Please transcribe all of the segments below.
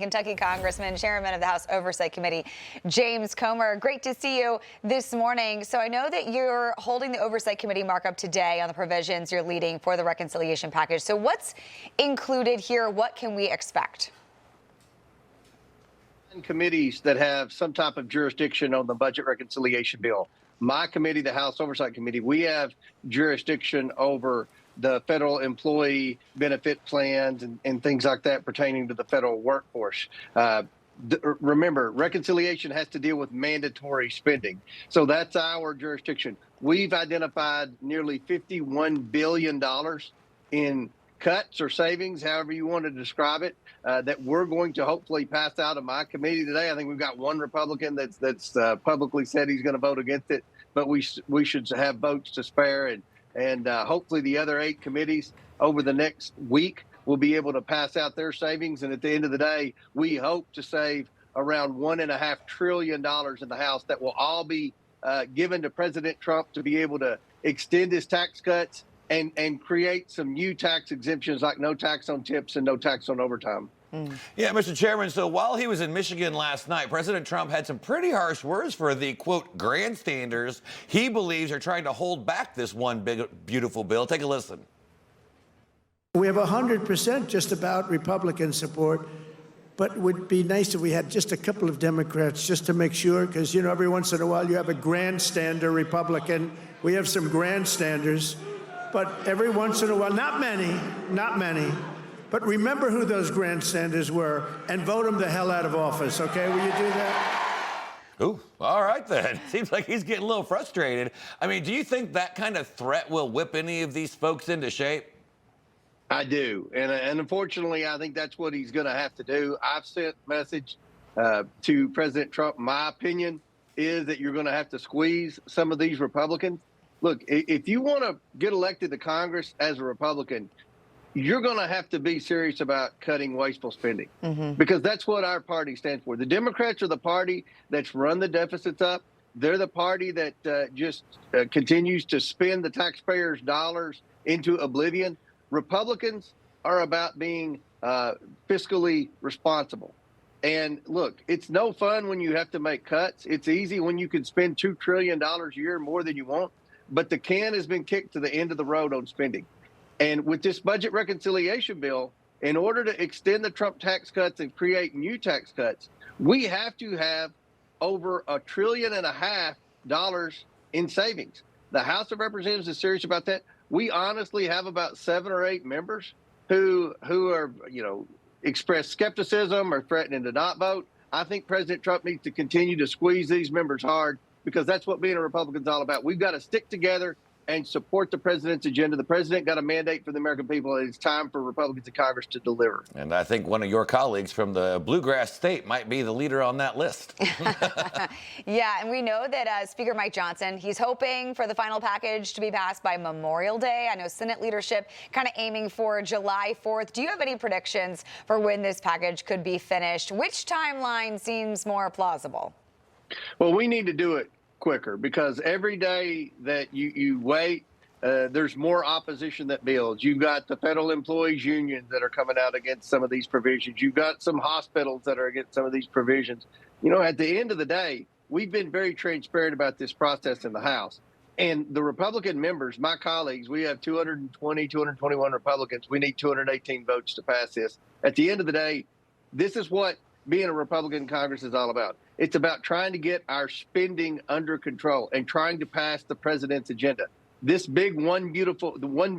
Kentucky Congressman, Chairman of the House Oversight Committee, James Comer. Great to see you this morning. So I know that you're holding the Oversight Committee markup today on the provisions you're leading for the reconciliation package. So what's included here? What can we expect? Committees that have some type of jurisdiction on the budget reconciliation bill. My committee, the House Oversight Committee, we have jurisdiction over the federal employee benefit plans and things like that pertaining to the federal workforce. Remember, reconciliation has to deal with mandatory spending. So that's our jurisdiction. We've identified nearly $51 billion in cuts or savings, however you want to describe it, that we're going to hopefully pass out of my committee today. I think we've got one Republican that's publicly said he's going to vote against it, but we should have votes to spare, and hopefully the other 8 committees over the next week will be able to pass out their savings. And at the end of the day, we hope to save around $1.5 trillion in the House that will all be given to President Trump to be able to extend his tax cuts and create some new tax exemptions like no tax on tips and no tax on overtime. Yeah, Mr. Chairman, so while he was in Michigan last night, President Trump had some pretty harsh words for the, quote, grandstanders he believes are trying to hold back this one big, beautiful bill. Take a listen. We have 100% just about Republican support, but it would be nice if we had just a couple of Democrats just to make sure, because, you know, every once in a while you have a grandstander Republican. We have some grandstanders, but every once in a while, not many, but remember who those grandstanders were and vote them the hell out of office, okay? Will you do that? Ooh, all right then. Seems like he's getting a little frustrated. I mean, do you think that kind of threat will whip any of these folks into shape? I do, and unfortunately, I think that's what he's going to have to do. I've sent a message to President Trump. My opinion is that you're going to have to squeeze some of these Republicans. Look, if you want to get elected to Congress as a Republican, you're going to have to be serious about cutting wasteful spending, because that's what our party stands for. The Democrats are the party that's run the deficits up. They're the party that just continues to spend the taxpayers' dollars into oblivion. Republicans are about being fiscally responsible. And look, it's no fun when you have to make cuts. It's easy when you can spend $2 trillion a year more than you want. But the can has been kicked to the end of the road on spending. And with this budget reconciliation bill, in order to extend the Trump tax cuts and create new tax cuts, we have to have over $1.5 trillion in savings. The House of Representatives is serious about that. We honestly have about 7 or 8 members who are, you know, express skepticism or threatening to not vote. I think President Trump needs to continue to squeeze these members hard, because that's what being a Republican is all about. We've got to stick together and support the president's agenda. The president got a mandate for the American people, and it's time for Republicans in Congress to deliver. And I think one of your colleagues from the bluegrass state might be the leader on that list. Yeah, and we know that Speaker Mike Johnson, he's hoping for the final package to be passed by Memorial Day. I know Senate leadership kind of aiming for July 4th. Do you have any predictions for when this package could be finished? Which timeline seems more plausible? Well, we need to do it quicker, because every day that you wait, there's more opposition that builds. You've got the federal employees unions that are coming out against some of these provisions. You've got some hospitals that are against some of these provisions. You know, at the end of the day, we've been very transparent about this process in the House. And the Republican members, my colleagues, we have 221 Republicans. We need 218 votes to pass this. At the end of the day, this is what being a Republican in Congress is all about. It's about trying to get our spending under control and trying to pass the president's agenda. This big one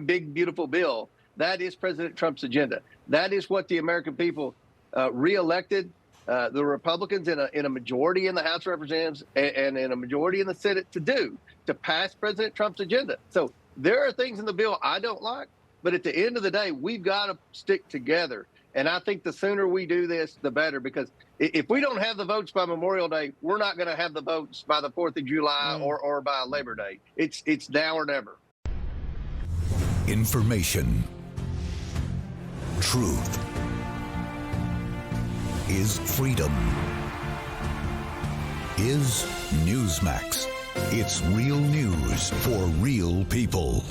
big beautiful bill, that is President Trump's agenda. That is what the American people reelected the Republicans in a majority in the House of Representatives and in a majority in the Senate to do, to pass President Trump's agenda. So there are things in the bill I don't like, but at the end of the day, we've got to stick together. And I think the sooner we do this, the better, because if we don't have the votes by Memorial Day, we're not going to have the votes by the 4th of July or by Labor Day. It's now or never. Information. Truth is freedom. Is Newsmax. It's real news for real people.